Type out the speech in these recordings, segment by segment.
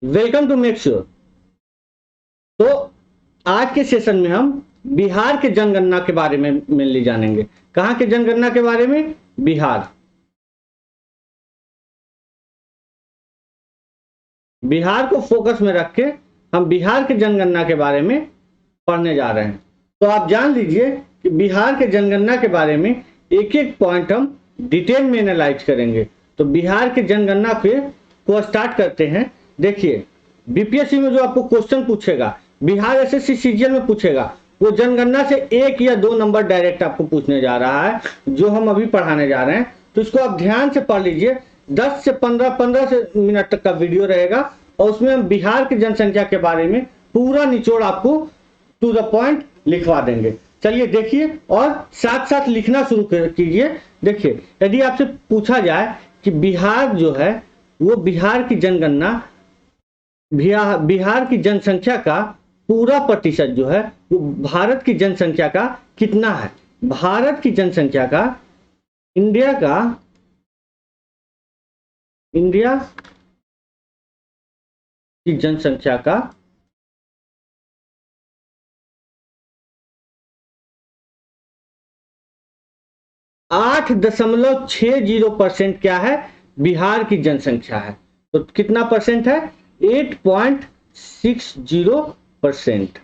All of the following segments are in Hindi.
Welcome to make sure. तो आज के सेशन में हम बिहार के जनगणना के बारे में मेनली जानेंगे। कहाँ के जनगणना के बारे में? बिहार। बिहार को फोकस में रख के हम बिहार के जनगणना के बारे में पढ़ने जा रहे हैं। तो आप जान लीजिए कि बिहार के जनगणना के बारे में एक एक पॉइंट हम डिटेल में एनालाइज करेंगे। तो बिहार के जनगणना को स्टार्ट करते हैं। देखिए, बीपीएससी में जो आपको क्वेश्चन पूछेगा, बिहार एसएससी सीजीएल में पूछेगा, वो जनगणना से 1 या 2 नंबर डायरेक्ट आपको पूछने जा रहा है, जो हम अभी पढ़ाने जा रहे हैं। तो इसको आप ध्यान से पढ़ लीजिए। 10 से 15 से मिनट तक का वीडियो रहेगा और उसमें हम बिहार की जनसंख्या के बारे में पूरा निचोड़ आपको टू द पॉइंट लिखवा देंगे। चलिए देखिए और साथ साथ लिखना शुरू कीजिए। देखिए, यदि आपसे पूछा जाए कि बिहार जो है वो बिहार की जनगणना, बिहार की जनसंख्या का पूरा प्रतिशत जो है वो भारत की जनसंख्या का कितना है? भारत की जनसंख्या का, इंडिया की जनसंख्या का 8.60% क्या है? बिहार की जनसंख्या है। तो कितना परसेंट है? 8.60%।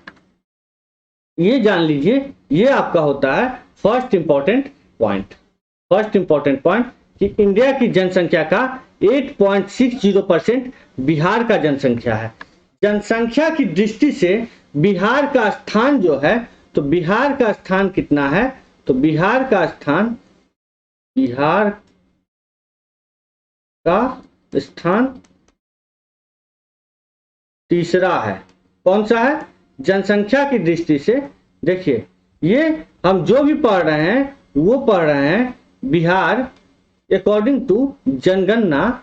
ये जान लीजिए, ये आपका होता है first important point. First important point कि इंडिया की जनसंख्या का 8.60% बिहार का जनसंख्या है। जनसंख्या की दृष्टि से बिहार का स्थान जो है, तो बिहार का स्थान कितना है? तो बिहार का स्थान तीसरा है। कौन सा है? जनसंख्या की दृष्टि से। देखिए, ये हम जो भी पढ़ रहे हैं वो पढ़ रहे हैं बिहार अकॉर्डिंग टू जनगणना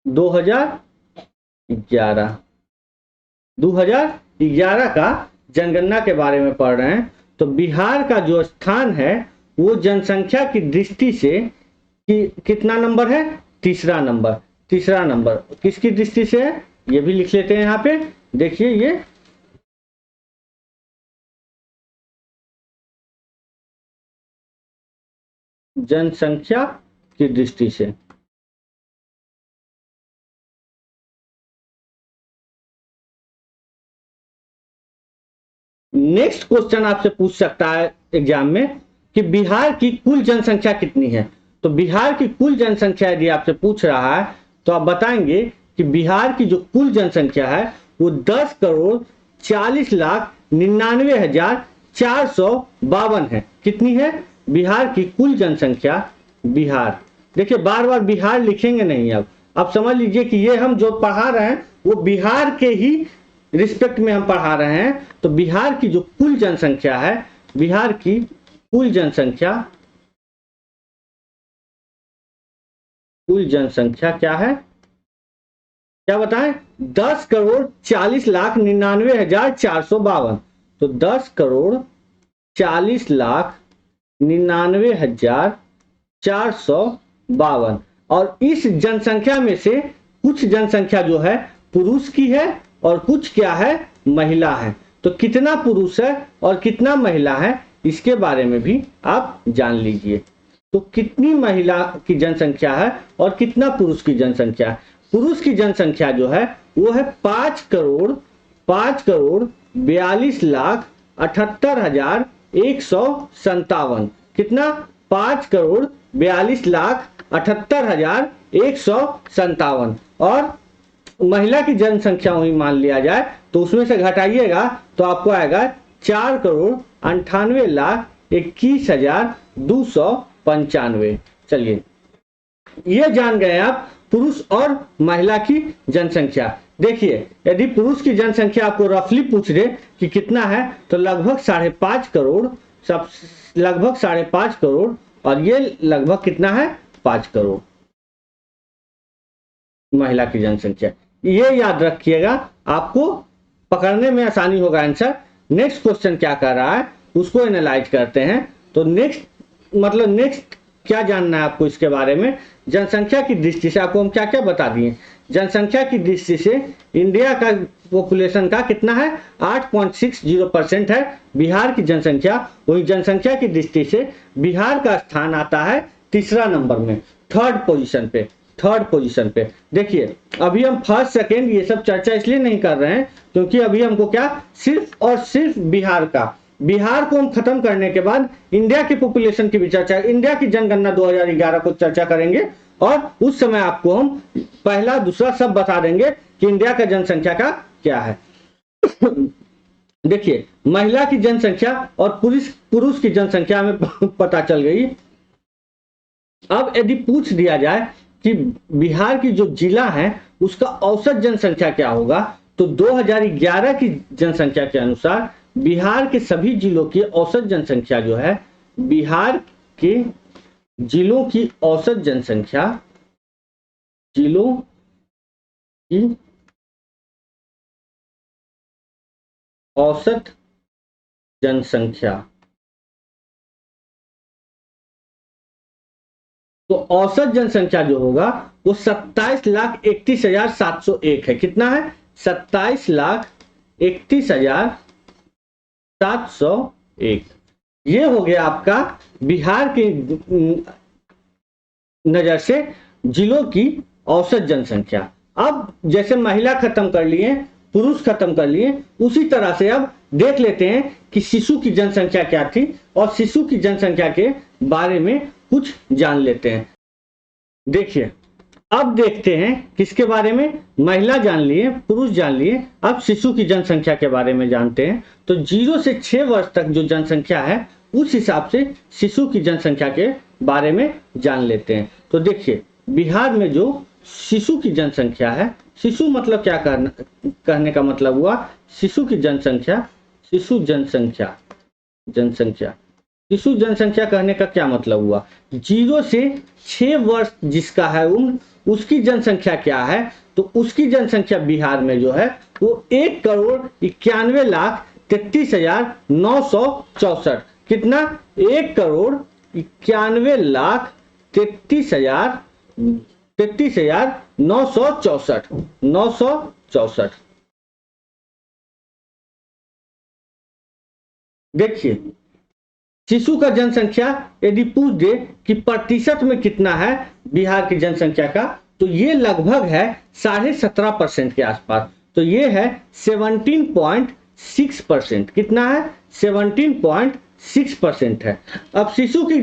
2011 का जनगणना के बारे में पढ़ रहे हैं। तो बिहार का जो स्थान है वो जनसंख्या की दृष्टि से कितना नंबर है? तीसरा नंबर। किसकी दृष्टि से है ये भी लिख लेते हैं यहाँ पे। देखिए, ये जनसंख्या की दृष्टि से। नेक्स्ट क्वेश्चन आपसे पूछ सकता है एग्जाम में कि बिहार की कुल जनसंख्या कितनी है। तो बिहार की कुल जनसंख्या यदि आपसे पूछ रहा है तो आप बताएंगे कि बिहार की जो कुल जनसंख्या है वो 10,40,99,452 है। कितनी है बिहार की कुल जनसंख्या? बिहार, देखिए बार बार बिहार लिखेंगे नहीं। अब समझ लीजिए कि ये हम जो पढ़ा रहे हैं वो बिहार के ही रिस्पेक्ट में हम पढ़ा रहे हैं। तो बिहार की जो कुल जनसंख्या है, बिहार की कुल जनसंख्या क्या है? क्या बताएं? 10,40,99,452। तो 10,40,99,452। और इस जनसंख्या में से कुछ जनसंख्या जो है पुरुष की है और कुछ क्या है? महिला है। तो कितना पुरुष है और कितना महिला है इसके बारे में भी आप जान लीजिए। तो कितनी महिला की जनसंख्या है और कितना पुरुष की जनसंख्या है? पुरुष की जनसंख्या जो है वो है 5,42,78,157। कितना? 5,42,78,157। और महिला की जनसंख्या वही मान लिया जाए तो उसमें से घटाइएगा तो आपको आएगा 4,98,21,295। चलिए, ये जान गए आप पुरुष और महिला की जनसंख्या। देखिए, यदि पुरुष की जनसंख्या आपको रफली पूछ दे कि कितना है तो लगभग 5.5 करोड़, लगभग 5.5 करोड़। और ये लगभग कितना है? 5 करोड़ महिला की जनसंख्या। ये याद रखिएगा, आपको पकड़ने में आसानी होगा आंसर। नेक्स्ट क्वेश्चन क्या कर रहा है उसको एनालाइज करते हैं। तो नेक्स्ट क्या जानना है आपको इसके बारे में? जनसंख्या की दृष्टि से आपको हम क्या क्या बता दिए, जनसंख्या की दृष्टि से इंडिया का पॉपुलेशन का कितना है 8.60% है बिहार की जनसंख्या। वही जनसंख्या की दृष्टि से बिहार का स्थान आता है तीसरा नंबर में, थर्ड पोजीशन पे। देखिए अभी हम फर्स्ट सेकेंड ये सब चर्चा इसलिए नहीं कर रहे हैं क्योंकि अभी हमको क्या सिर्फ और सिर्फ बिहार को हम खत्म करने के बाद इंडिया की पॉपुलेशन की भी चर्चा, इंडिया की जनगणना 2011 को चर्चा करेंगे और उस समय आपको हम पहला दूसरा सब बता देंगे कि इंडिया का जनसंख्या का क्या है। देखिए महिला की जनसंख्या और पुरुष की जनसंख्या में पता चल गई। अब यदि पूछ दिया जाए कि बिहार की जो जिला है उसका औसत जनसंख्या क्या होगा, तो 2011 की जनसंख्या के अनुसार बिहार के सभी जिलों की औसत जनसंख्या जो है, बिहार के जिलों की औसत जनसंख्या, जिलों की औसत जनसंख्या, तो औसत जनसंख्या जो होगा वो 27,31,701 है। कितना है 27,31,701। ये हो गया आपका बिहार की नजर से जिलों की औसत जनसंख्या। अब जैसे महिला खत्म कर लिए, पुरुष खत्म कर लिए, उसी तरह से अब देख लेते हैं कि शिशु की जनसंख्या क्या थी और शिशु की जनसंख्या के बारे में कुछ जान लेते हैं। देखिए अब देखते हैं किसके बारे में, महिला जान लिए, पुरुष जान लिए, अब शिशु की जनसंख्या के बारे में जानते हैं। तो 0 से 6 वर्ष तक जो जनसंख्या है उस हिसाब से शिशु की जनसंख्या के बारे में जान लेते हैं। तो देखिए बिहार में जो शिशु की जनसंख्या है, शिशु मतलब क्या कहने का मतलब हुआ, शिशु की जनसंख्या, शिशु जनसंख्या कहने का क्या मतलब हुआ, 0 से 6 वर्ष जिसका है उम्र, उसकी जनसंख्या क्या है, तो उसकी जनसंख्या बिहार में जो है वो 1,91,33,964। कितना 1,91,33,964। देखिए शिशु का जनसंख्या यदि पूछ दे कि प्रतिशत में कितना है बिहार की जनसंख्या का, तो ये लगभग है 17.5% के आसपास। तो ये है 17.6%। कितना है 17.6% है। अब शिशु की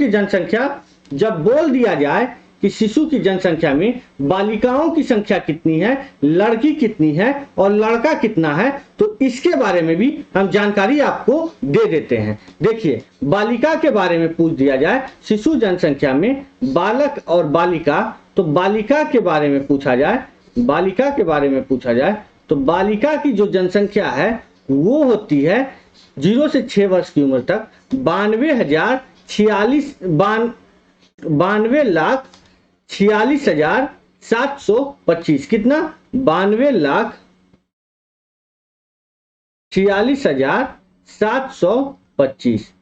जनसंख्या जब बोल दिया जाए कि शिशु की जनसंख्या में बालिकाओं की संख्या कितनी है, लड़की कितनी है और लड़का कितना है, तो इसके बारे में भी हम जानकारी आपको दे देते हैं। देखिए बालिका के बारे में पूछ दिया जाए, शिशु जनसंख्या में बालक और बालिका, तो बालिका के बारे में पूछा जाए, तो बालिका की जो जनसंख्या है वो होती है 0 से 6 वर्ष की उम्र तक 92,46,725। कितना 92,46,725।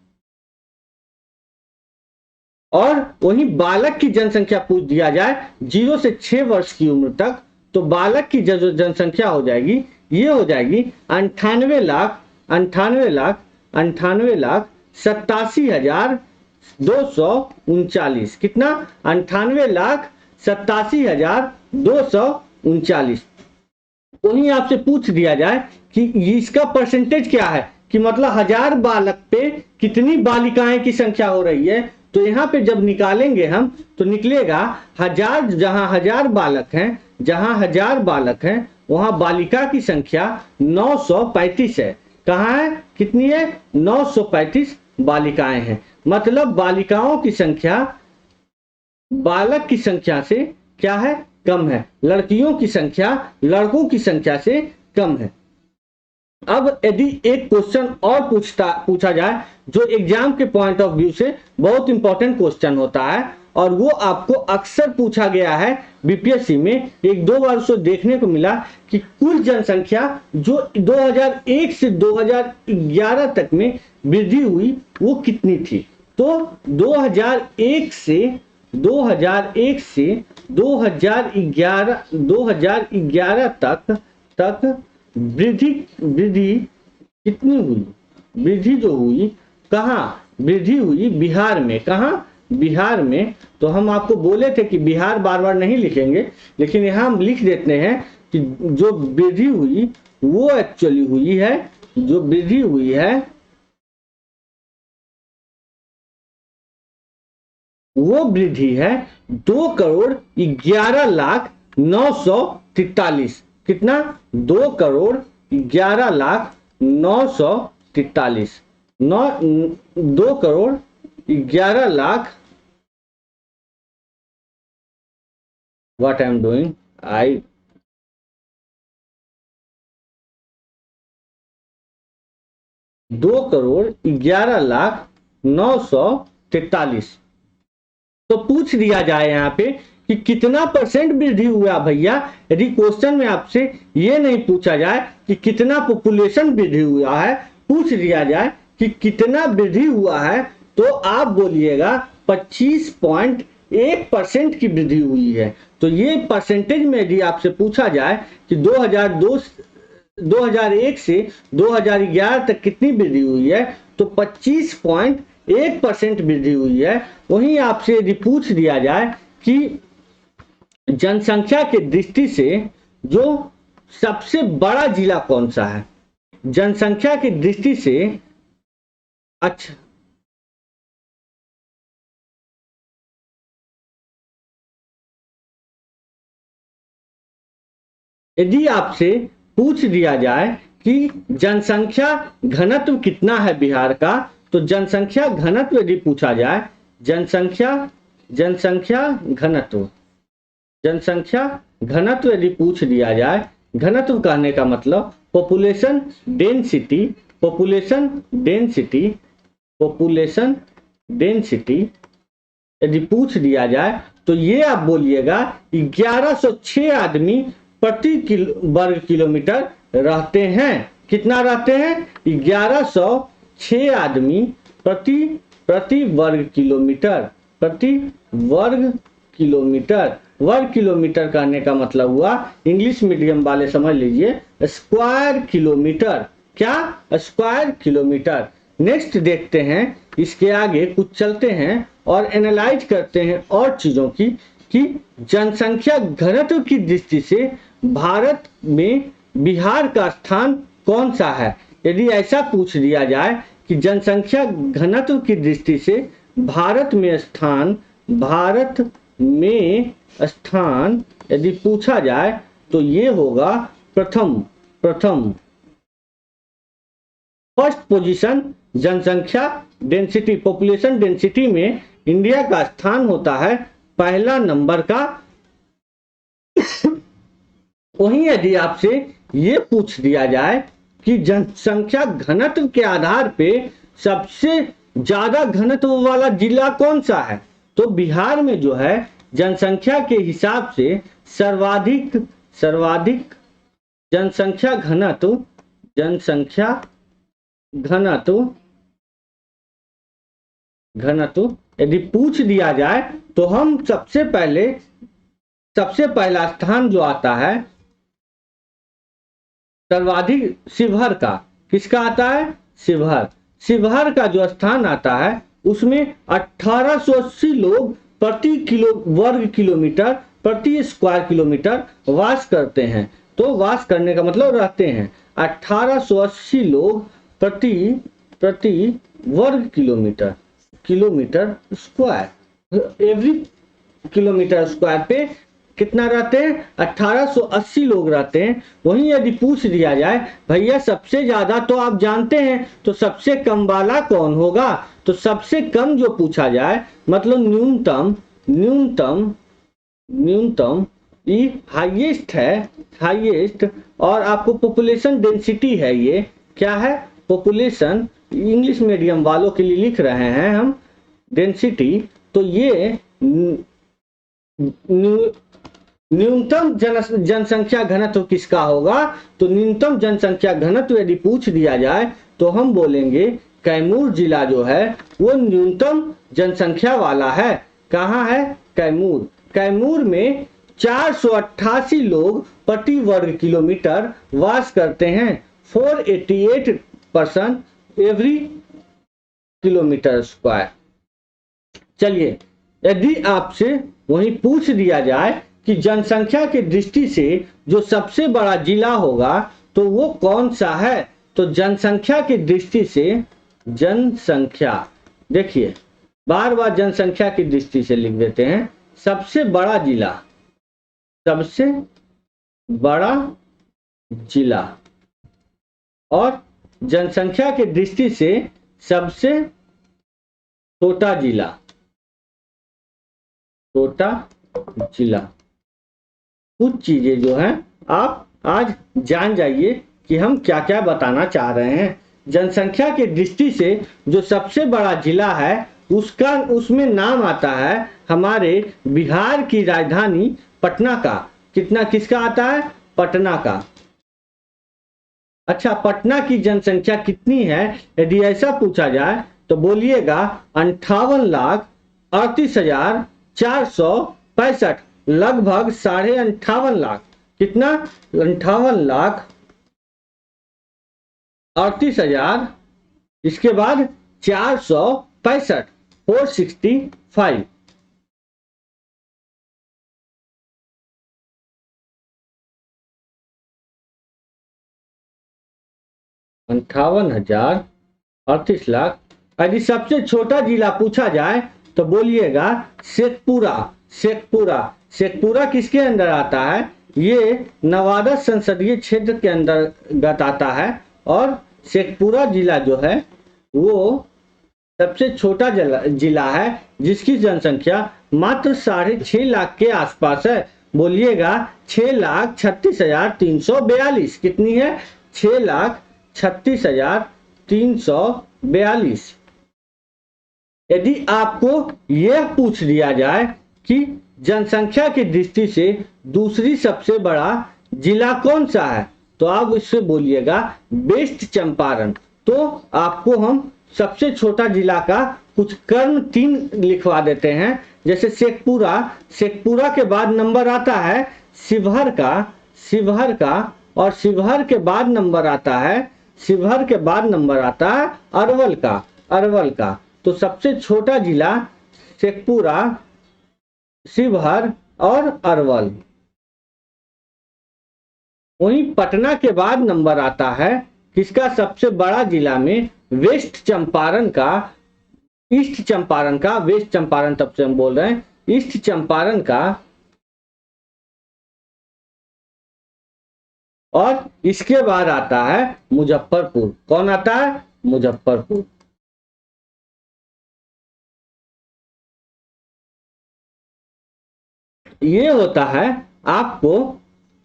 और वहीं बालक की जनसंख्या पूछ दिया जाए 0 से 6 वर्ष की उम्र तक, तो बालक की जो जनसंख्या हो जाएगी ये हो जाएगी 98,87,239। कितना 98,87,239। वहीं आपसे पूछ दिया जाए कि इसका परसेंटेज क्या है, कि मतलब 1000 बालक पे कितनी बालिकाएं की संख्या हो रही है, तो यहाँ पे जब निकालेंगे हम तो निकलेगा 1000, जहां 1000 बालक हैं वहां बालिका की संख्या 935 है। कहाँ है, कितनी है 935 बालिकाएं हैं। मतलब बालिकाओं की संख्या बालक की संख्या से क्या है, कम है। लड़कियों की संख्या लड़कों की संख्या से कम है। अब यदि एक क्वेश्चन और पूछा जाए जो एग्जाम के पॉइंट ऑफ व्यू से बहुत इंपॉर्टेंट क्वेश्चन होता है, और वो आपको अक्सर पूछा गया है बीपीएससी में, 1-2 बार उसको देखने को मिला कि कुल जनसंख्या जो 2001 से 2011 तक में वृद्धि हुई वो कितनी थी। तो 2001 से 2001 से 2011 तक वृद्धि कितनी हुई? वृद्धि जो हुई, कहाँ वृद्धि हुई? बिहार में। कहाँ? बिहार में। तो हम आपको बोले थे कि बिहार बार बार नहीं लिखेंगे, लेकिन यहाँ हम लिख देते हैं कि जो वृद्धि हुई वो एक्चुअली हुई है, जो वृद्धि हुई है वो वृद्धि है 2,11,943। कितना? 2,11,943। 2,11,00,000 what I am doing, I 2,11,943। तो पूछ दिया जाए यहाँ पे कि कितना परसेंट वृद्धि हुआ भैया। यदि क्वेश्चन में आपसे ये नहीं पूछा जाए कि कितना पॉपुलेशन वृद्धि हुआ है, पूछ दिया जाए कि कितना वृद्धि हुआ है, तो आप बोलिएगा 25.1% की वृद्धि हुई है। तो ये परसेंटेज में यदि आपसे पूछा जाए कि 2001 से 2011 तक कितनी वृद्धि हुई है, तो 25.1% वृद्धि हुई है। वहीं आपसे यदि पूछ दिया जाए कि जनसंख्या के दृष्टि से जो सबसे बड़ा जिला कौन सा है, जनसंख्या की दृष्टि से, अच्छा यदि आपसे पूछ दिया जाए कि जनसंख्या घनत्व कितना है बिहार का, तो जनसंख्या घनत्व यदि पूछा जाए, जनसंख्या घनत्व यदि पूछ दिया जाए, घनत्व कहने का मतलब पॉपुलेशन डेंसिटी यदि पूछ दिया जाए, तो ये आप बोलिएगा 1106 आदमी प्रति वर्ग किलोमीटर रहते हैं। कितना रहते हैं? 1106 आदमी प्रति वर्ग किलोमीटर। वर्ग किलोमीटर कहने का मतलब हुआ, इंग्लिश मीडियम वाले समझ लीजिए, स्क्वायर किलोमीटर। क्या? Square kilometre. नेक्स्ट देखते हैं, इसके आगे कुछ चलते हैं और एनालाइज करते हैं और चीजों की कि जनसंख्या घनत्व की दृष्टि से भारत में बिहार का स्थान कौन सा है। यदि ऐसा पूछ दिया जाए कि जनसंख्या घनत्व की दृष्टि से भारत में स्थान यदि पूछा जाए, तो ये होगा प्रथम फर्स्ट पोजीशन जनसंख्या डेंसिटी, पॉपुलेशन डेंसिटी में इंडिया का स्थान होता है पहला नंबर का। वहीं यदि आपसे ये पूछ दिया जाए कि जनसंख्या घनत्व के आधार पे सबसे ज्यादा घनत्व वाला जिला कौन सा है, तो बिहार में जो है जनसंख्या के हिसाब से सर्वाधिक जनसंख्या घनत्व यदि पूछ दिया जाए, तो हम सबसे पहला स्थान जो आता है सर्वाधिक शिवहर का। किसका आता है? शिवहर का जो स्थान आता है उसमें 1880 लोग प्रति वर्ग किलोमीटर प्रति स्क्वायर किलोमीटर वास करते हैं। तो वास करने का मतलब रहते हैं। 1880 लोग प्रति वर्ग kilometre square, every kilometre square पे कितना रहते हैं? 1880 लोग रहते हैं। वहीं यदि पूछ दिया जाए भैया सबसे ज्यादा तो आप जानते हैं, तो सबसे कम वाला कौन होगा, तो सबसे कम जो पूछा जाए मतलब न्यूनतम ये हाईएस्ट है, हाईएस्ट। और आपको पॉपुलेशन डेंसिटी है, ये क्या है? पॉपुलेशन, इंग्लिश मीडियम वालों के लिए लिख रहे हैं हम डेंसिटी। तो ये न्यूनतम जनसंख्या घनत्व किसका होगा, तो न्यूनतम जनसंख्या घनत्व यदि पूछ दिया जाए तो हम बोलेंगे कैमूर जिला जो है वो न्यूनतम जनसंख्या वाला है। कहाँ है? कैमूर। कैमूर में 488 लोग प्रति वर्ग किलोमीटर वास करते हैं, 488 पर्सन एवरी किलोमीटर स्क्वायर। चलिए, यदि आपसे वही पूछ दिया जाए कि जनसंख्या की दृष्टि से जो सबसे बड़ा जिला होगा तो वो कौन सा है, तो जनसंख्या की दृष्टि से, जनसंख्या, देखिए बार बार जनसंख्या की दृष्टि से लिख देते हैं, सबसे बड़ा जिला, सबसे बड़ा जिला, और जनसंख्या की दृष्टि से सबसे छोटा जिला, छोटा जिला। कुछ चीजें जो हैं आप आज जान जाइए कि हम क्या क्या बताना चाह रहे हैं। जनसंख्या की दृष्टि से जो सबसे बड़ा जिला है उसमें नाम आता है हमारे बिहार की राजधानी पटना का। किसका आता है? पटना का। अच्छा, पटना की जनसंख्या कितनी है यदि ऐसा पूछा जाए तो बोलिएगा 58,38,465, लगभग 58.5 लाख। कितना? 58,38,000, इसके बाद 465, 465। अंठावन हजार 38 लाख। यदि सबसे छोटा जिला पूछा जाए तो बोलिएगा शेखपुरा। शेखपुरा, शेखपुरा किसके अंदर आता है? ये नवादा संसदीय क्षेत्र के अंतर्गत आता है, और शेखपुरा जिला जो है वो सबसे छोटा जिला है जिसकी जनसंख्या मात्र 6.5 लाख के आसपास है। बोलिएगा 6,36,342। कितनी है? 6,36,342। यदि आपको यह पूछ दिया जाए कि जनसंख्या की दृष्टि से दूसरी सबसे बड़ा जिला कौन सा है तो आप इससे बोलिएगा वेस्ट चंपारण। तो आपको हम सबसे छोटा जिला का कुछ क्रम 3 लिखवा देते हैं। जैसे शेखपुरा, शेखपुरा के बाद नंबर आता है शिवहर का, शिवहर का, और शिवहर के बाद नंबर आता है, शिवहर के बाद नंबर आता है अरवल का, अरवल का। तो सबसे छोटा जिला शेखपुरा, शिवहर और अरवल। वहीं पटना के बाद नंबर आता है किसका? सबसे बड़ा जिला में वेस्ट चंपारण का, ईस्ट चंपारण का, वेस्ट चंपारण तब से हम बोल रहे हैं, ईस्ट चंपारण का। और इसके बाद आता है मुजफ्फरपुर। कौन आता है? मुजफ्फरपुर। ये होता है आपको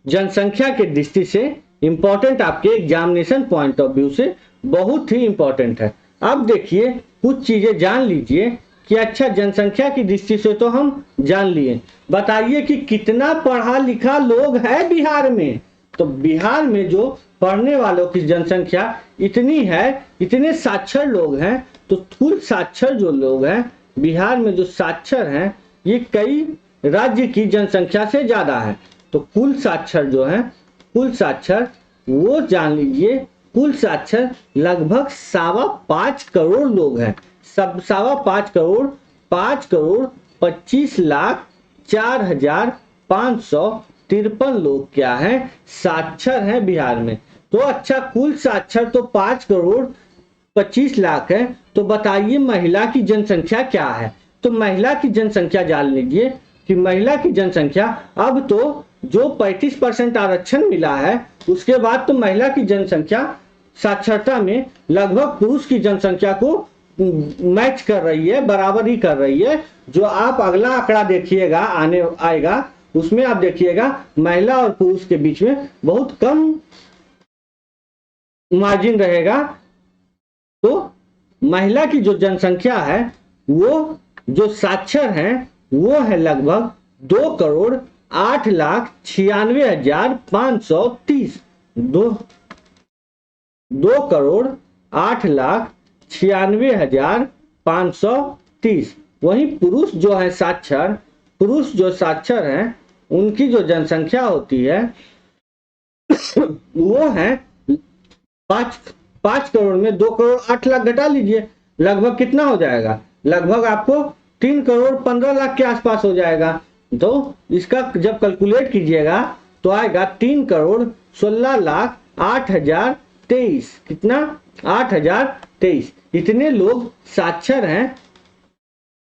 जनसंख्या की दृष्टि से इंपॉर्टेंट, आपके एग्जामिनेशन पॉइंट ऑफ व्यू से बहुत ही इंपॉर्टेंट है। अब देखिए कुछ चीजें जान लीजिए कि अच्छा जनसंख्या की दृष्टि से तो हम जान लिए, बताइए कि कितना पढ़ा लिखा लोग है बिहार में। तो बिहार में जो पढ़ने वालों की जनसंख्या इतनी है, इतने साक्षर लोग हैं, तो कुल साक्षर जो लोग हैं बिहार में, जो साक्षर हैं, ये कई राज्य की जनसंख्या से ज्यादा है। तो कुल साक्षर जो है, कुल साक्षर वो जान लीजिए, कुल साक्षर लगभग 5.25 करोड़ लोग हैं। सब 5.25 करोड़, 5,25,04,553 लोग क्या हैं? साक्षर हैं बिहार में। तो अच्छा, कुल साक्षर तो 5,25,00,000 है, तो बताइए महिला की जनसंख्या क्या है? तो महिला की जनसंख्या जान लीजिए कि महिला की जनसंख्या, अब तो जो 35% आरक्षण मिला है उसके बाद तो महिला की जनसंख्या साक्षरता में लगभग पुरुष की जनसंख्या को मैच कर रही है, बराबरी कर रही है। जो आप अगला आंकड़ा देखिएगा आएगा, उसमें आप देखिएगा महिला और पुरुष के बीच में बहुत कम मार्जिन रहेगा। तो महिला की जो जनसंख्या है, वो जो साक्षर हैं वो है लगभग 2,08,96,530। 2,08,96,530। वहीं पुरुष जो है साक्षर, पुरुष जो साक्षर हैं उनकी जो जनसंख्या होती है वो है 5 करोड़ में 2 करोड़ 8 लाख घटा लीजिए, लगभग कितना हो जाएगा, लगभग आपको 3 करोड़ 15 लाख के आसपास हो जाएगा। तो इसका जब कैलकुलेट कीजिएगा तो आएगा 3 करोड़ 16 लाख 8,023। कितना, 8,023। इतने लोग साक्षर हैं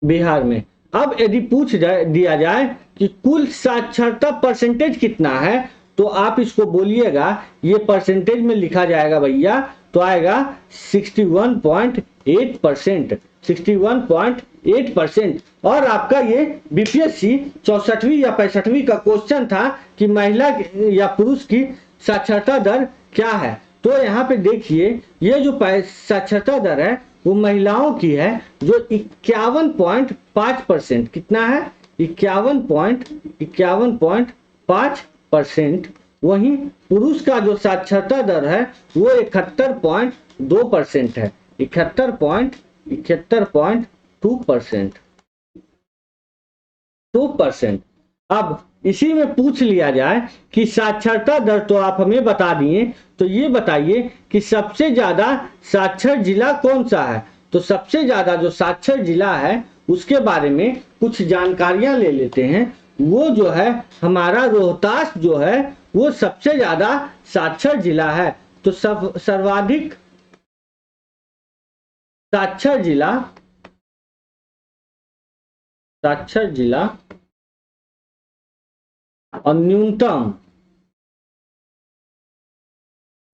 बिहार में। अब यदि पूछ दिया जाए कि कुल साक्षरता परसेंटेज कितना है, तो आप इसको बोलिएगा, ये परसेंटेज में लिखा जाएगा भैया, तो आएगा 61.8%, 61.8%। और आपका ये बीपीएससी 64वीं या 65वीं का क्वेश्चन था कि महिला या पुरुष की साक्षरता दर क्या है। तो यहाँ पे देखिए, ये जो साक्षरता दर है वो महिलाओं की है जो 51.5%। कितना है, 51.5%। वहीं पुरुष का जो साक्षरता दर है वो 71.2% है, 71.2%। अब इसी में पूछ लिया जाए कि साक्षरता दर तो आप हमें बता दिए, तो ये बताइए कि सबसे ज्यादा साक्षर जिला कौन सा है। तो सबसे ज्यादा जो साक्षर जिला है उसके बारे में कुछ जानकारियां ले लेते हैं। वो जो है हमारा रोहतास जो है वो सबसे ज्यादा साक्षर जिला है। तो सर्वाधिक साक्षर जिला और न्यूनतम,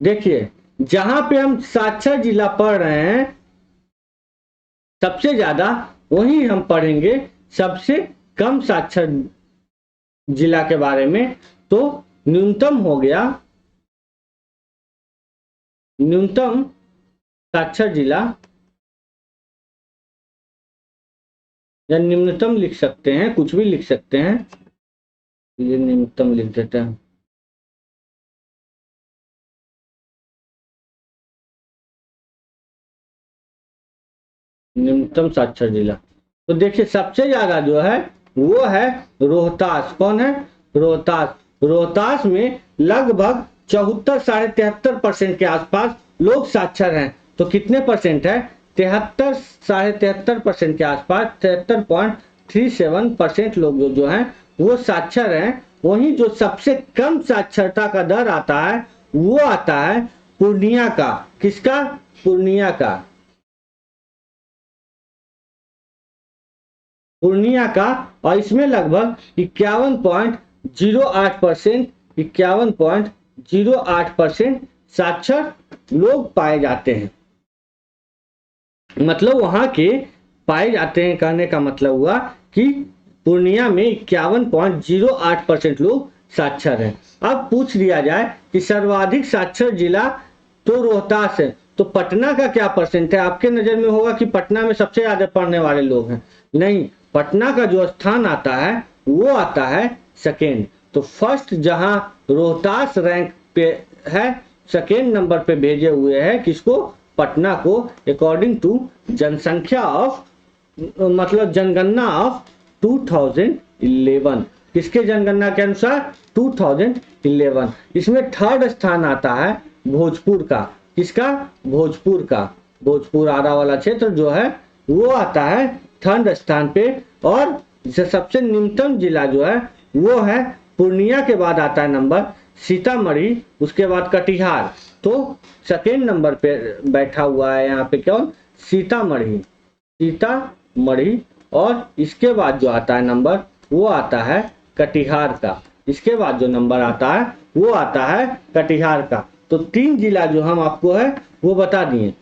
देखिए जहां पे हम साक्षर जिला पढ़ रहे हैं सबसे ज्यादा, वहीं हम पढ़ेंगे सबसे कम साक्षर जिला के बारे में। तो न्यूनतम हो गया, न्यूनतम साक्षर जिला या न्यूनतम लिख सकते हैं, कुछ भी लिख सकते हैं, ये न्यूनतम लिख देते हैं। न्यूनतम साक्षर जिला, तो देखिए सबसे ज्यादा जो है वो है रोहतास। कौन है, रोहतास। रोहतास में लगभग 74-73% के आसपास लोग साक्षर हैं। तो कितने परसेंट है, 73-73.5% के आसपास, 73.37% लोग जो हैं वो साक्षर हैं। वहीं जो सबसे कम साक्षरता का दर आता है वो आता है पूर्णिया का। किसका, पूर्णिया का, पूर्णिया का। और इसमें लगभग 51.08% साक्षर लोग पाए जाते हैं। मतलब वहां के पाए जाते हैं, कहने का मतलब हुआ कि पूर्णिया में 51.08% लोग साक्षर हैं। अब पूछ लिया जाए कि सर्वाधिक साक्षर जिला, तो रोहतास है। तो पटना का क्या परसेंट है, आपके नजर में होगा कि पटना में सबसे ज्यादा पढ़ने वाले लोग हैं। नहीं, पटना का जो स्थान आता है वो आता है सेकेंड। तो फर्स्ट जहां रोहतास रैंक पे है, सेकेंड नंबर पे भेजे हुए हैं किसको, पटना को, अकॉर्डिंग टू जनसंख्या ऑफ, मतलब जनगणना ऑफ 2011। किसके जनगणना के अनुसार, 2011। इसमें थर्ड स्थान आता है भोजपुर का। किसका, भोजपुर का। भोजपुर आरा वाला क्षेत्र जो है वो आता है थर्ड स्थान पे। और सबसे न्यूनतम जिला जो है वो है पूर्णिया के बाद आता है नंबर सीतामढ़ी, उसके बाद कटिहार। तो सेकेंड नंबर पे बैठा हुआ है यहाँ पे कौन, सीतामढ़ी, सीतामढ़ी। और इसके बाद जो आता है नंबर वो आता है कटिहार का। इसके बाद जो नंबर आता है वो आता है कटिहार का। तो 3 जिला जो हम आपको है वो बता दिए।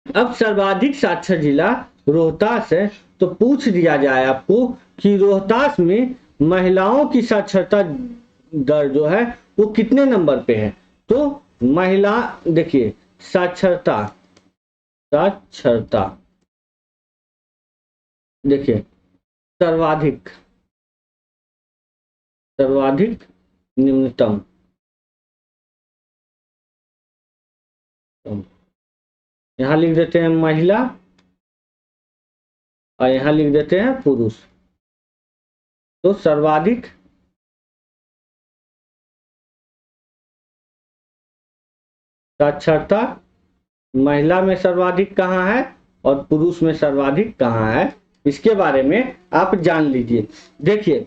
अब सर्वाधिक साक्षर जिला रोहतास है। तो पूछ दिया जाए आपको कि रोहतास में महिलाओं की साक्षरता दर जो है वो कितने नंबर पे है। तो महिला, देखिए साक्षरता, साक्षरता देखिए सर्वाधिक, सर्वाधिक, न्यूनतम। यहां लिख देते हैं महिला और यहाँ लिख देते हैं पुरुष। तो सर्वाधिक साक्षरता महिला में सर्वाधिक कहाँ है और पुरुष में सर्वाधिक कहाँ है, इसके बारे में आप जान लीजिए। देखिए,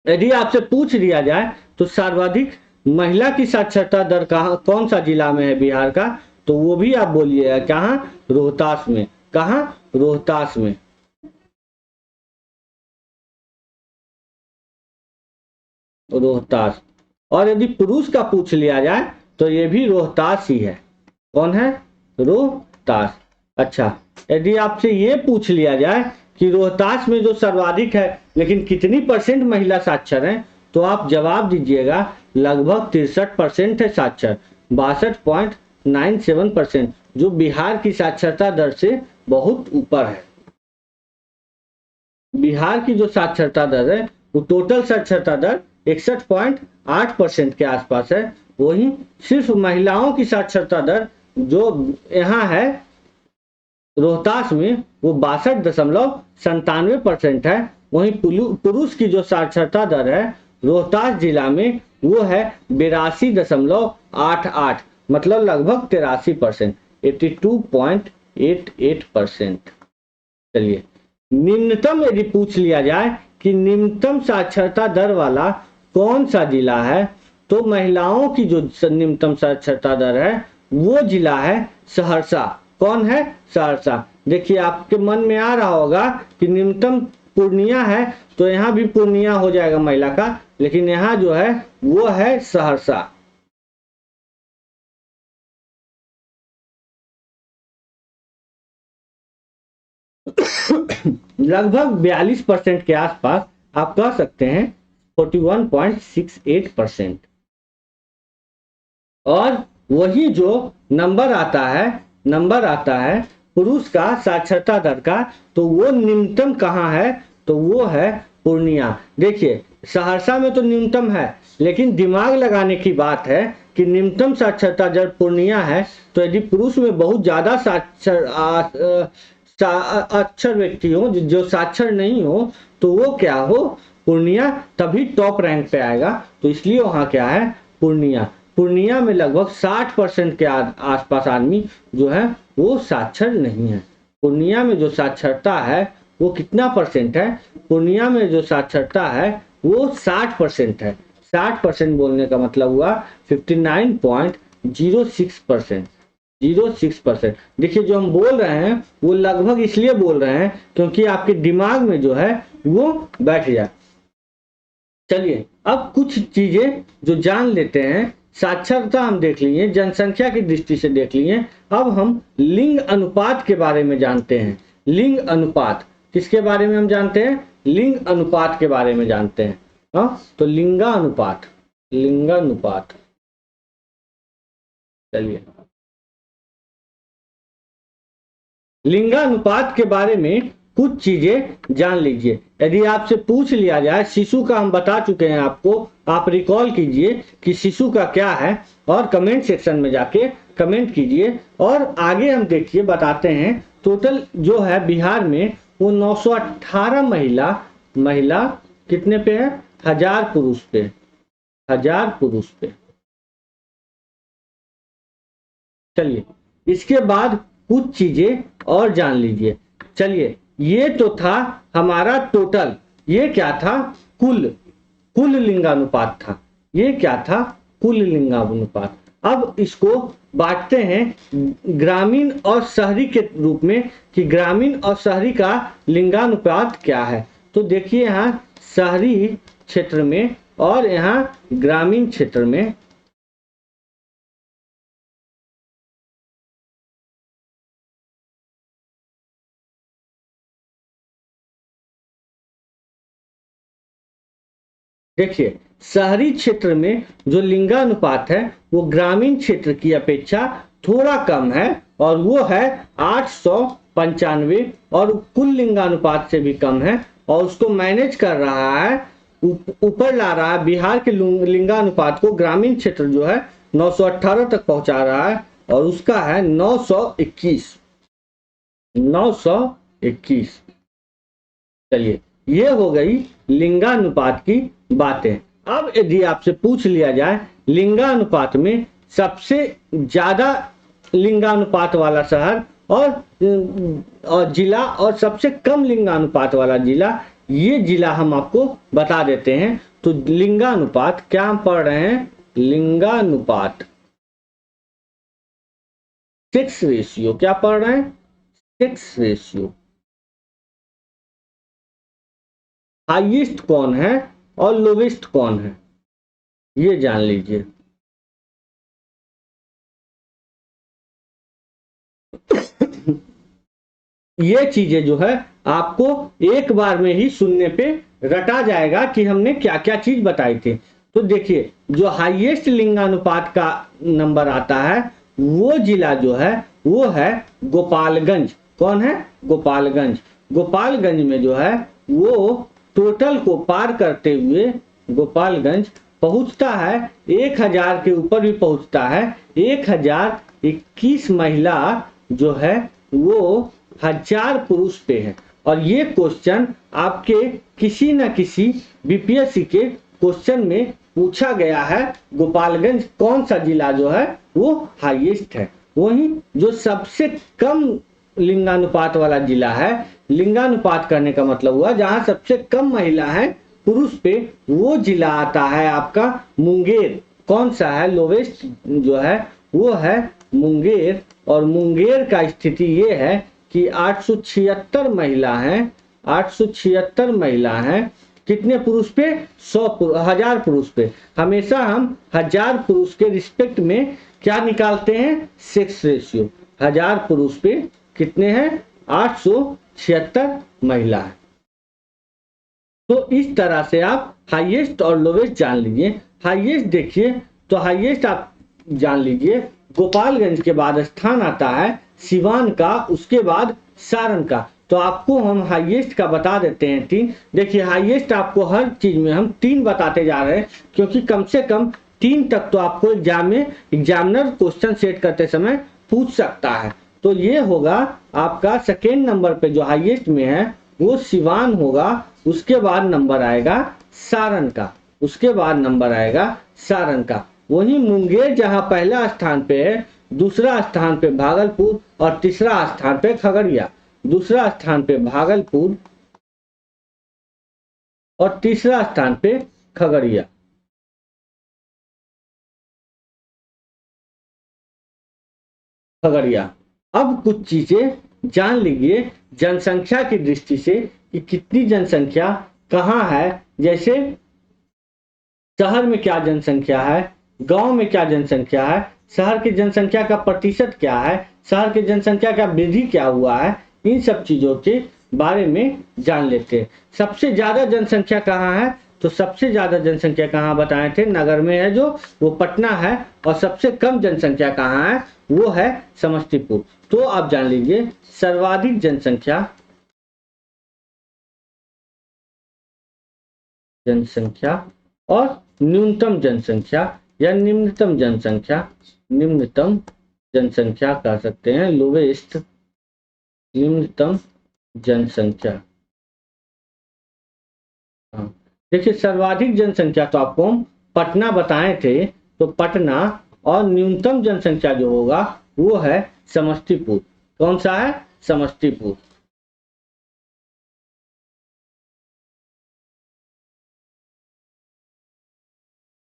यदि आपसे पूछ लिया जाए तो सर्वाधिक महिला की साक्षरता दर कहाँ, कौन सा जिला में है बिहार का, तो वो भी आप बोलिएगा कहाँ, रोहतास में। कहाँ, रोहतास में। रोहतास। और यदि पुरुष का पूछ लिया जाए तो ये भी रोहतास ही है। कौन है, रोहतास। अच्छा, यदि आपसे ये पूछ लिया जाए कि रोहतास में जो सर्वाधिक है लेकिन कितनी % महिला साक्षर हैं, तो आप जवाब दीजिएगा लगभग 63% है साक्षर, 62.97%, जो बिहार की साक्षरता दर से बहुत ऊपर है। बिहार की जो साक्षरता दर है वो टोटल साक्षरता दर 61.8% के आसपास है। वहीं सिर्फ महिलाओं की साक्षरता दर जो यहाँ है रोहतास में वो 62.97% है। वहीं पुरुष की जो साक्षरता दर है रोहतास जिला में वो है 82.88, मतलब लगभग 83%, 82.88%। चलिए, निम्नतम यदि पूछ लिया जाए कि निम्नतम साक्षरता दर वाला कौन सा जिला है, तो महिलाओं की जो निम्नतम साक्षरता दर है वो जिला है सहरसा। कौन है, सहरसा। देखिए, आपके मन में आ रहा होगा कि निम्नतम पूर्णिया है, तो यहाँ भी पूर्णिया हो जाएगा महिला का, लेकिन यहाँ जो है वो है सहरसा। लगभग 42% के आसपास आप कह सकते हैं, 41.68%। और वही जो नंबर आता है पुरुष का साक्षरता दर का, तो वो न्यूनतम कहाँ है, तो वो है पूर्णिया। देखिए, सहरसा में तो न्यूनतम है, लेकिन दिमाग लगाने की बात है कि न्यूनतम साक्षरता दर पूर्णिया है, तो यदि पुरुष में बहुत ज्यादा अक्षर व्यक्ति हो, जो साक्षर नहीं हो, तो वो क्या हो, पूर्णिया, तभी टॉप रैंक पे आएगा। तो इसलिए वहां क्या है, पूर्णिया। पूर्णिया में लगभग 60% के आसपास आदमी जो है वो साक्षर नहीं है। पूर्णिया में जो साक्षरता है वो कितना % है, पूर्णिया में जो साक्षरता है वो 60% है। 60% बोलने का मतलब हुआ 59.06%। 06%। देखिए, जो हम बोल रहे हैं वो लगभग इसलिए बोल रहे हैं क्योंकि आपके दिमाग में जो है वो बैठ जाए। चलिए, अब कुछ चीजें जो जान लेते हैं। साक्षरता हम देख लिए, जनसंख्या की दृष्टि से देख लिए। अब हम लिंग अनुपात के बारे में जानते हैं। लिंग अनुपात किसके बारे में हम जानते हैं, लिंग अनुपात के बारे में जानते हैं। तो लिंगानुपात, लिंगानुपात। चलिए, लिंगानुपात के बारे में कुछ चीजें जान लीजिए। यदि आपसे पूछ लिया जाए, शिशु का हम बता चुके हैं आपको, आप रिकॉल कीजिए कि शिशु का क्या है और कमेंट सेक्शन में जाके कमेंट कीजिए। और आगे हम देखिए बताते हैं, टोटल जो है बिहार में वो 918 महिला कितने पे है, 1000 पुरुष पे, 1000 पुरुष पे। चलिए, इसके बाद कुछ चीजें और जान लीजिए। चलिए, ये तो था हमारा टोटल, ये क्या था, कुल लिंगानुपात था। ये क्या था, कुल लिंगानुपात। अब इसको बांटते हैं ग्रामीण और शहरी के रूप में कि ग्रामीण और शहरी का लिंगानुपात क्या है। तो देखिए, यहाँ शहरी क्षेत्र में और यहाँ ग्रामीण क्षेत्र में देखिए, शहरी क्षेत्र में जो लिंगानुपात है वो ग्रामीण क्षेत्र की अपेक्षा थोड़ा कम है, और वो है 895, और कुल लिंगानुपात से भी कम है। और उसको मैनेज कर रहा है, ऊपर ला रहा है, बिहार के लिंगानुपात को ग्रामीण क्षेत्र जो है 918 तक पहुंचा रहा है, और उसका है 921। चलिए, ये हो गई लिंगानुपात की बातें। अब यदि आपसे पूछ लिया जाए लिंगानुपात में सबसे ज्यादा लिंगानुपात वाला शहर और जिला और सबसे कम लिंगानुपात वाला जिला, ये जिला हम आपको बता देते हैं। तो लिंगानुपात क्या हम पढ़ रहे हैं? लिंगानुपात, सेक्स रेशियो। क्या पढ़ रहे हैं? Sex ratio. हाईएस्ट कौन है और लोवेस्ट कौन है, ये जान लीजिए। ये चीजें जो है आपको एक बार में ही सुनने पे रटा जाएगा कि हमने क्या क्या चीज बताई थी। तो देखिए, जो हाईएस्ट लिंगानुपात का नंबर आता है वो जिला जो है वो है गोपालगंज। कौन है? गोपालगंज। गोपालगंज में जो है वो टोटल को पार करते हुए गोपालगंज पहुंचता है 1000 के ऊपर भी पहुंचता है। 1021 महिला जो है वो 1000 पुरुष पे है। और ये क्वेश्चन आपके किसी न किसी बीपीएससी के क्वेश्चन में पूछा गया है। गोपालगंज कौन सा जिला जो है वो हाईएस्ट है। वहीं जो सबसे कम लिंगानुपात वाला जिला है, लिंगानुपात करने का मतलब हुआ जहां सबसे कम महिला है पुरुष पे, वो जिला आता है आपका मुंगेर। कौन सा है? लोवेस्ट जो है वो है मुंगेर। और मुंगेर का स्थिति ये है कि 876 महिला हैं। 876 महिला हैं। कितने पुरुष पे? 1000 पुरुष पे। हमेशा हम 1000 पुरुष के रिस्पेक्ट में क्या निकालते हैं? Sex ratio. 1000 पुरुष पे कितने हैं? 876 महिला है। तो इस तरह से आप हाईएस्ट और लोवेस्ट जान लीजिए। हाईएस्ट देखिए तो हाईएस्ट आप जान लीजिए, गोपालगंज के बाद स्थान आता है सिवान का, उसके बाद सारण का। तो आपको हम हाईएस्ट का बता देते हैं 3। देखिए, हाईएस्ट आपको हर चीज में हम 3 बताते जा रहे हैं क्योंकि कम से कम 3 तक तो आपको एग्जाम में एग्जामिनर क्वेश्चन सेट करते समय पूछ सकता है। तो ये होगा आपका सेकेंड नंबर पे जो हाईएस्ट में है वो सिवान होगा। उसके बाद नंबर आएगा सारण का। उसके बाद नंबर आएगा सारण का। वहीं मुंगेर जहां पहला स्थान पे है, दूसरा स्थान पे भागलपुर और तीसरा स्थान पे खगड़िया। दूसरा स्थान पे भागलपुर और तीसरा स्थान पे खगड़िया। खगड़िया। अब कुछ चीजें जान लीजिए जनसंख्या की दृष्टि से कि कितनी जनसंख्या कहाँ है। जैसे शहर में क्या जनसंख्या है, गांव में क्या जनसंख्या है, शहर की जनसंख्या का प्रतिशत क्या है, शहर की जनसंख्या का वृद्धि क्या हुआ है, इन सब चीजों के बारे में जान लेते हैं। सबसे ज्यादा जनसंख्या कहाँ है? तो सबसे ज्यादा जनसंख्या कहाँ बताए थे? नगर में है जो वो पटना है। और सबसे कम जनसंख्या कहाँ है? वो है समस्तीपुर। तो आप जान लीजिए सर्वाधिक जनसंख्या और न्यूनतम जनसंख्या या निम्नतम जनसंख्या कह सकते हैं, लोवेस्ट निम्नतम जनसंख्या। देखिए, सर्वाधिक जनसंख्या तो आपको हम पटना बताए थे, तो पटना। और न्यूनतम जनसंख्या जो होगा वो है समस्तीपुर। कौन सा है? समस्तीपुर।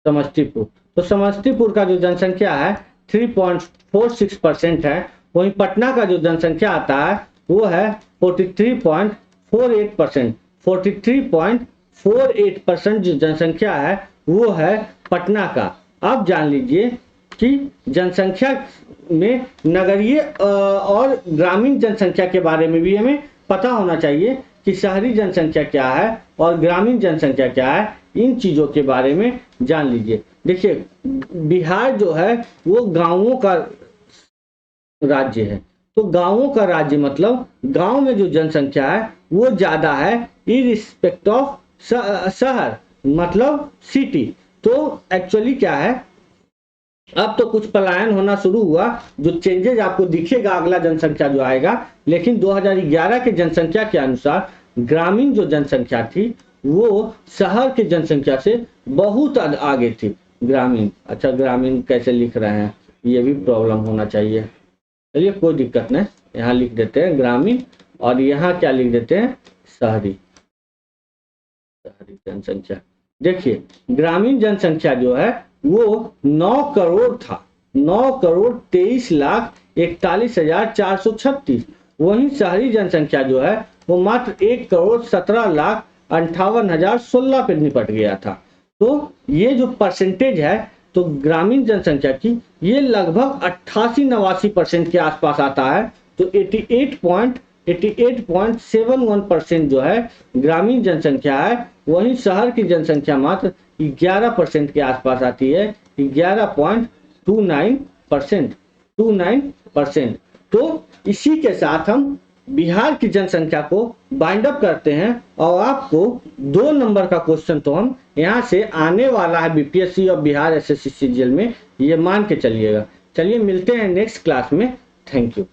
समस्तीपुर। तो समस्तीपुर का जो जनसंख्या है 3.46% है। वहीं पटना का जो जनसंख्या आता है वो है 43.48%। 43.48% जो जनसंख्या है वो है पटना का। अब जान लीजिए कि जनसंख्या में नगरीय और ग्रामीण जनसंख्या के बारे में भी हमें पता होना चाहिए कि शहरी जनसंख्या क्या है और ग्रामीण जनसंख्या क्या है। इन चीजों के बारे में जान लीजिए। देखिए, बिहार जो है वो गांवों का राज्य है। तो गांवों का राज्य मतलब गांव में जो जनसंख्या है वो ज्यादा है इरिस्पेक्ट ऑफ शहर, मतलब सिटी। तो एक्चुअली क्या है, अब तो कुछ पलायन होना शुरू हुआ, जो चेंजेज आपको दिखेगा अगला जनसंख्या जो आएगा। लेकिन 2011 के जनसंख्या के अनुसार ग्रामीण जो जनसंख्या थी वो शहर की जनसंख्या से बहुत आगे थी। ग्रामीण, अच्छा ग्रामीण कैसे लिख रहे हैं, ये भी प्रॉब्लम होना चाहिए। चलिए कोई दिक्कत नहीं, यहाँ लिख देते हैं ग्रामीण और यहाँ क्या लिख देते हैं, शहरी जनसंख्या। देखिए ग्रामीण जनसंख्या जो है वो 9 करोड़ था, 9,23,41,436। वहीं शहरी जनसंख्या जो है वो मात्र 1,17,58,016 पे निपट गया था। तो ये जो परसेंटेज है तो ग्रामीण जनसंख्या की ये लगभग 88-89% के आसपास आता है। तो 88.71% जो है ग्रामीण जनसंख्या है, वहीं शहर की जनसंख्या मात्र 11% के आसपास आती है, 11.29%। तो इसी के साथ हम बिहार की जनसंख्या को बाइंड अप करते हैं और आपको 2 नंबर का क्वेश्चन तो हम यहाँ से आने वाला है बीपीएससी और बिहार एसएससी सीजीएल में, ये मान के चलिएगा। चलिए मिलते हैं नेक्स्ट क्लास में, थैंक यू।